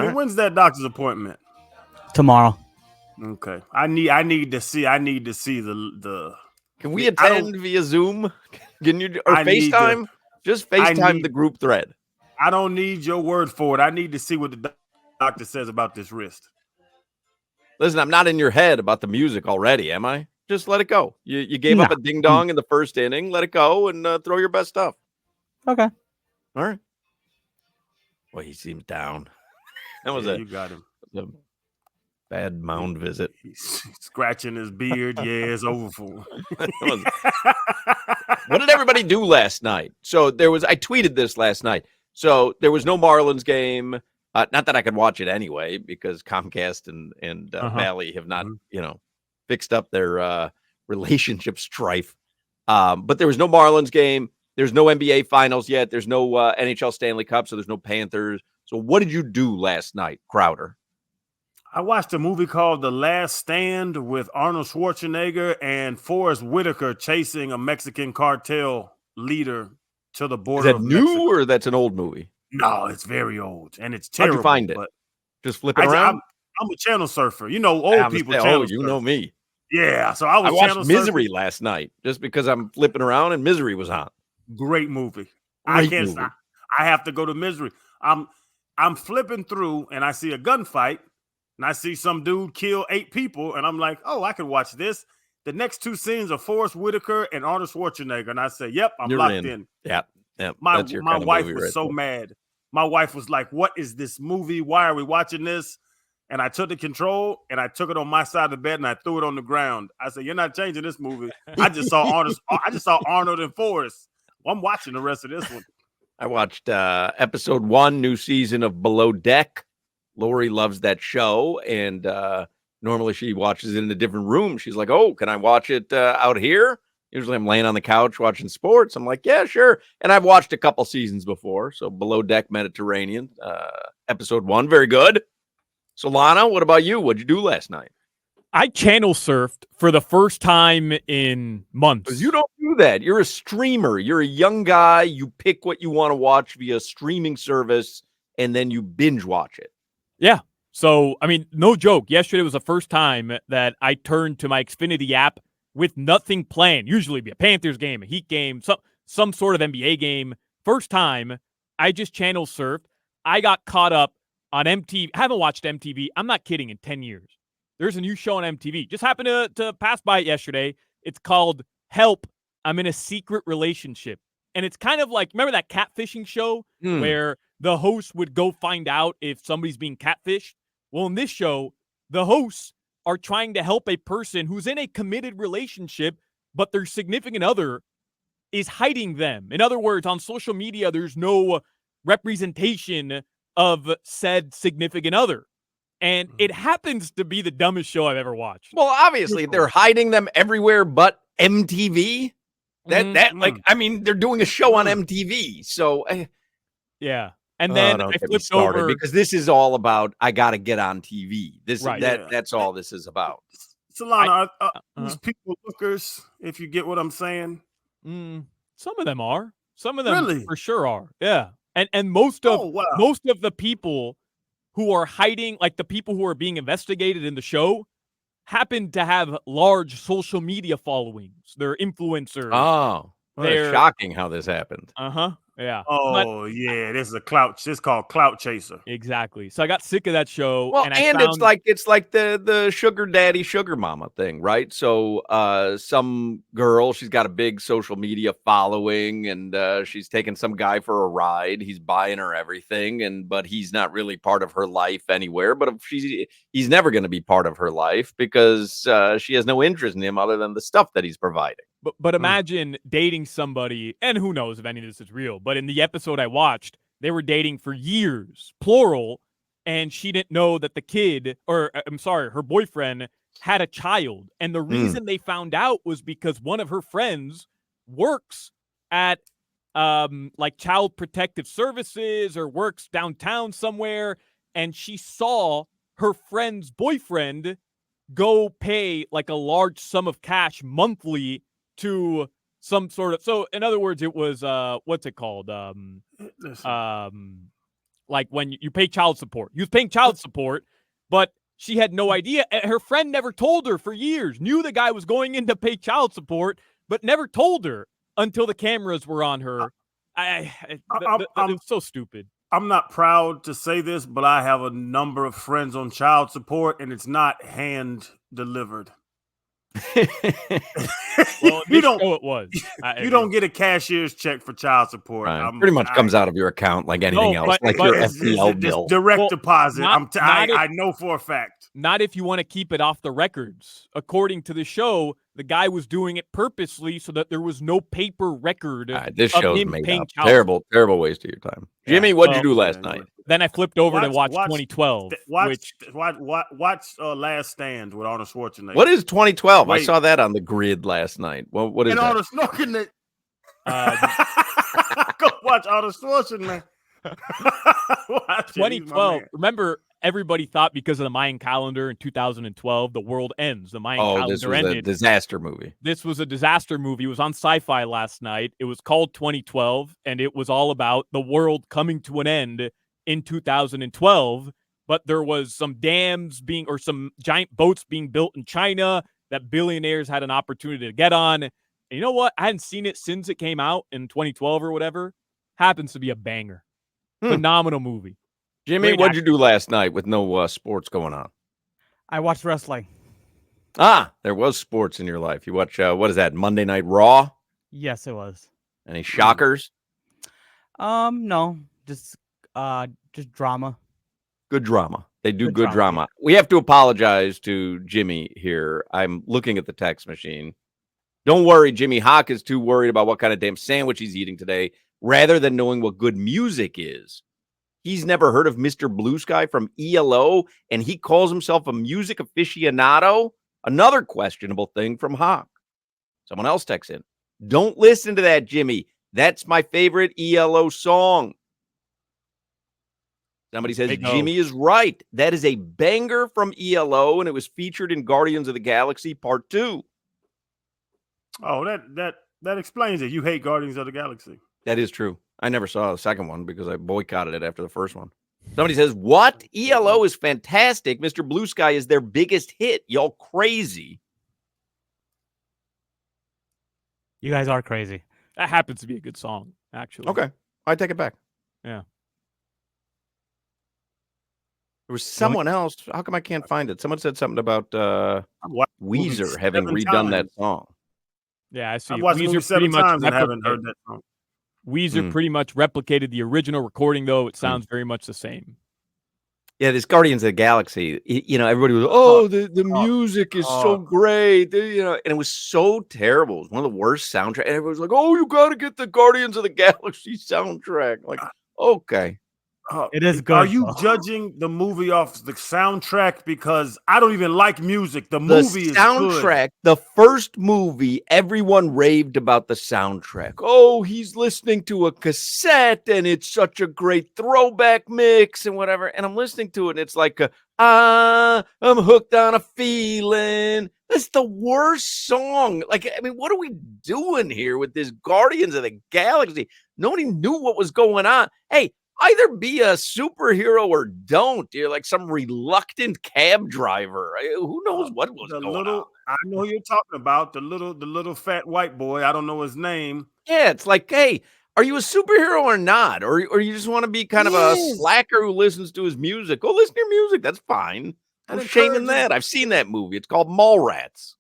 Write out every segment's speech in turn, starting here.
Hey, when's that doctor's appointment? Tomorrow. Okay. I need to see the. Can we attend via Zoom? Can you or I need FaceTime? Just FaceTime the group thread. I don't need your word for it. I need to see what the doctor says about this wrist. Listen, I'm not in your head about the music already, am I? Just let it go. You gave up a ding dong in the first inning. Let it go and throw your best stuff. Okay. All right. Well, he seems down. That was you got him. A bad mound visit. He's scratching his beard. Yeah, it's over for him. What did everybody do last night? So I tweeted this last night. So there was no Marlins game. Not that I could watch it anyway, because Comcast and Valley have not, fixed up their relationship strife. But there was no Marlins game. There's no NBA Finals yet. There's no NHL Stanley Cup, so there's no Panthers. So what did you do last night, Crowder? I watched a movie called The Last Stand with Arnold Schwarzenegger and Forrest Whitaker chasing a Mexican cartel leader to the border. Is that new or that's an old movie? No, it's very old and it's terrible. How'd you find it? Just flipping around? I'm a channel surfer. You know, old people channel surf. You know me. Yeah, so I watched Misery last night just because I'm flipping around and Misery was on. Great movie. I can't stop. I have to go to Misery. I'm flipping through and I see a gunfight and I see some dude kill 8 people and I'm like, oh, I can watch this. The next 2 scenes are Forrest Whitaker and Arnold Schwarzenegger, and I say, yep, I'm locked in. Yeah. My wife was so mad. My wife was like, what is this movie? Why are we watching this? And I took the control and I took it on my side of the bed and I threw it on the ground. I said, you're not changing this movie. I just saw Arnold and Forrest. Well, I'm watching the rest of this one. I watched episode 1, new season of Below Deck. Lori loves that show, and normally she watches it in a different room. She's like, oh, can I watch it out here? Usually I'm laying on the couch watching sports. I'm like, yeah, sure. And I've watched a couple seasons before. So Below Deck Mediterranean, episode 1, very good. Solana, what about you? What'd you do last night? I channel surfed for the first time in months. You don't do that. You're a streamer. You're a young guy. You pick what you want to watch via streaming service, and then you binge watch it. Yeah. So, I mean, no joke. Yesterday was the first time that I turned to my Xfinity app with nothing planned. Usually be a Panthers game, a Heat game, some sort of NBA game. First time, I just channel surfed. I got caught up on MTV. I haven't watched MTV. I'm not kidding, in 10 years. There's a new show on MTV. Just happened to pass by it yesterday. It's called Help, I'm in a Secret Relationship. And it's kind of like, remember that catfishing show where the host would go find out if somebody's being catfished? Well, in this show, the hosts are trying to help a person who's in a committed relationship, but their significant other is hiding them. In other words, on social media, there's no representation of said significant other. And it happens to be the dumbest show I've ever watched. Well, obviously, they're hiding them everywhere but MTV. I mean, they're doing a show on MTV. So, yeah. And then I flipped over because this is all about I got to get on TV. That's all this is about. Solana, these people lookers, if you get what I'm saying. Some of them are. Some of them for sure are. Yeah. And most of the people who are hiding, like the people who are being investigated in the show, happen to have large social media followings. They're influencers. Oh, it's shocking how this happened. Yeah. Oh, yeah. This is this is called Clout Chaser. Exactly. So I got sick of that show. Well, it's like the sugar daddy, sugar mama thing, right? So some girl, she's got a big social media following, and she's taking some guy for a ride. He's buying her everything, but he's not really part of her life anywhere. But he's never going to be part of her life because she has no interest in him other than the stuff that he's providing. But imagine dating somebody, and who knows if any of this is real, but in the episode I watched, they were dating for years, plural, and she didn't know that her boyfriend had a child. And the reason they found out was because one of her friends works at like Child Protective Services or works downtown somewhere, and she saw her friend's boyfriend go pay like a large sum of cash monthly to some sort of, so in other words, it was what's it called? like when you pay child support. He was paying child support, but she had no idea. Her friend never told her for years, knew the guy was going in to pay child support, but never told her until the cameras were on her. It's so stupid. I'm not proud to say this, but I have a number of friends on child support, and it's not hand delivered. Well, you don't. It was. You don't get a cashier's check for child support. Right. Pretty much comes out of your account like anything else, like your FPL bill. Direct deposit. I know for a fact. Not if you want to keep it off the records. According to the show, the guy was doing it purposely so that there was no paper record. This of show's him made paying up. child Terrible waste of your time. Jimmy, what'd you do last night? Then I flipped over to watch 2012. Watch Last Stand with Arnold Schwarzenegger. What is 2012? I saw that on the grid last night. Well, what is that? Arnold Schwarzenegger. Go watch Arnold Schwarzenegger. 2012. Remember, everybody thought because of the Mayan calendar in 2012, the world ends. The Mayan calendar this was ended. a disaster movie. This was a disaster movie. It was on Sci-Fi last night. It was called 2012, and it was all about the world coming to an end in 2012. But there was some dams some giant boats being built in China that billionaires had an opportunity to get on. And you know what? I hadn't seen it since it came out in 2012 or whatever. Happens to be a banger. Phenomenal movie. Jimmy, what'd you do last night with no sports going on? I watched wrestling. There was sports in your life. You watch, what is that, Monday Night Raw? Yes, it was. Any shockers? No, just drama. Good drama. They do good drama. We have to apologize to Jimmy here. I'm looking at the text machine. Don't worry, Jimmy Hoch is too worried about what kind of damn sandwich he's eating today rather than knowing what good music is. He's never heard of Mr. Blue Sky from ELO, and he calls himself a music aficionado. Another questionable thing from Hoch. Someone else texts in. Don't listen to that, Jimmy. That's my favorite ELO song. Somebody says Jimmy is right. That is a banger from ELO, and it was featured in Guardians of the Galaxy Part 2. Oh, that explains it. You hate Guardians of the Galaxy. That is true. I never saw the second one because I boycotted it after the first one. Somebody says, what? ELO is fantastic. Mr. Blue Sky is their biggest hit. Y'all crazy. You guys are crazy. That happens to be a good song, actually. Okay. I take it back. Yeah. There was someone else. How come I can't find it? Someone said something about Weezer having redone that song. Yeah, I see. I've watched Weezer 7 times and haven't heard that song. Weezer pretty much replicated the original recording, though. It sounds very much the same. Yeah, this Guardians of the Galaxy, everybody was, the music is so great, and it was so terrible. It was one of the worst soundtracks. And everybody was like, you got to get the Guardians of the Galaxy soundtrack. Like, okay. It is good. Are you judging the movie off the soundtrack? Because I don't even like music. The movie is soundtrack. Good. The first movie, everyone raved about the soundtrack. Oh, he's listening to a cassette, and it's such a great throwback mix and whatever. And I'm listening to it, and it's like, I'm hooked on a feeling. That's the worst song. Like, I mean, what are we doing here with this Guardians of the Galaxy? Nobody knew what was going on. Hey, either be a superhero or don't. You're like some reluctant cab driver. Who knows what was going on? I know who you're talking about. The little fat white boy. I don't know his name. Yeah, it's like, hey, are you a superhero or not? Or you just want to be kind of a slacker who listens to his music? Go listen to your music. That's fine. No shame in that. I've seen that movie. It's called Mallrats.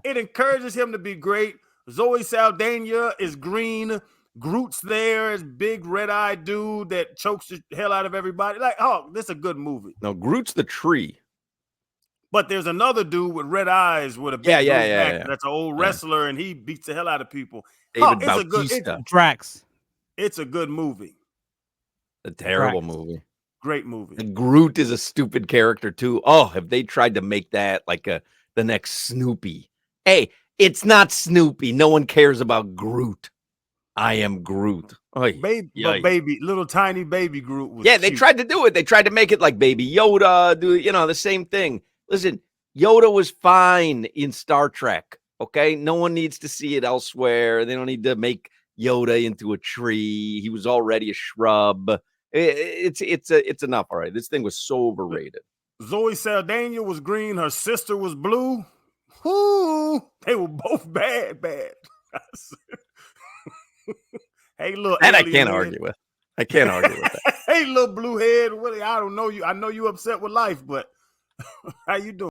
It encourages him to be great. Zoe Saldana is green. Groot's there, is big red-eyed dude that chokes the hell out of everybody. Like, this is a good movie. No, Groot's the tree. But there's another dude with red eyes with a big back that's an old wrestler, and he beats the hell out of people. David Bautista. Drax. It's a good movie. A terrible movie. Great movie. And Groot is a stupid character, too. Oh, have they tried to make that like the next Snoopy? Hey, it's not Snoopy. No one cares about Groot. I am Groot. Baby, little tiny baby Groot was they tried to do it. They tried to make it like Baby Yoda, the same thing. Listen, Yoda was fine in Star Trek, okay? No one needs to see it elsewhere. They don't need to make Yoda into a tree. He was already a shrub. It's enough. All right. This thing was so overrated. Zoe Saldana was green. Her sister was blue. Whoo! They were both bad. Hey, look. And I can't argue with. I can't argue with that. Hey, little blue head. Willie, I don't know you. I know you upset with life, but how you doing?